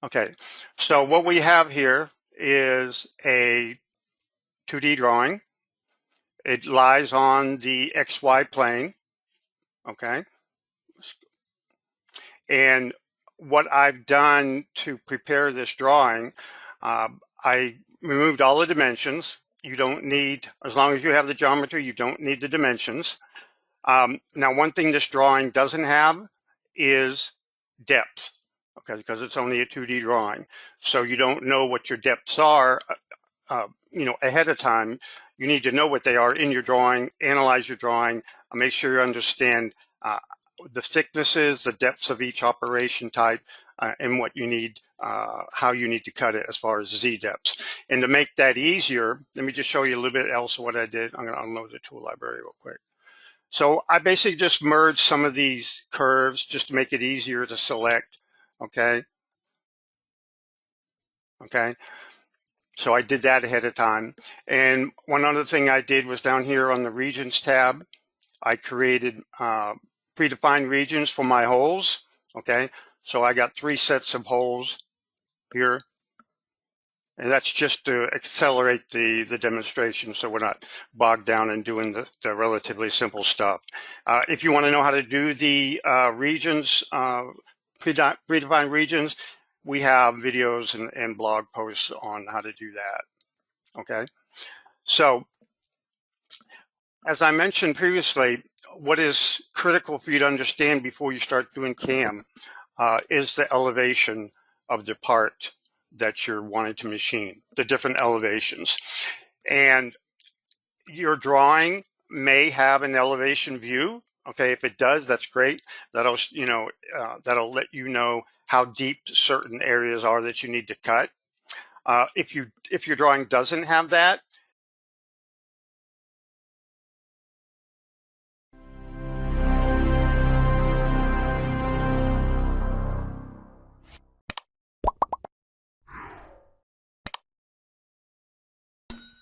Okay, so what we have here is a 2D drawing. It lies on the XY plane, okay? And what I've done to prepare this drawing, I removed all the dimensions. You don't need, as long as you have the geometry, you don't need the dimensions. Now, one thing this drawing doesn't have is depth, okay, because it's only a 2D drawing. So you don't know what your depths are, ahead of time. You need to know what they are in your drawing, analyze your drawing, make sure you understand the thicknesses, the depths of each operation type, and what you need, how you need to cut it as far as Z depths. And to make that easier, let me just show you a little bit else of what I did. I'm going to unload the tool library real quick. So I basically just merged some of these curves just to make it easier to select, okay? Okay. So I did that ahead of time. And one other thing I did was down here on the regions tab, I created predefined regions for my holes, okay? So I got 3 sets of holes here. And that's just to accelerate the demonstration so we're not bogged down in doing the relatively simple stuff. If you want to know how to do the regions, predefined regions, we have videos and blog posts on how to do that, okay? So, as I mentioned previously, what is critical for you to understand before you start doing CAM is the elevation of the part that you're wanting to machine, the different elevations. And your drawing may have an elevation view. Okay, if it does, that's great. That'll, that'll let you know how deep certain areas are that you need to cut. If your drawing doesn't have that,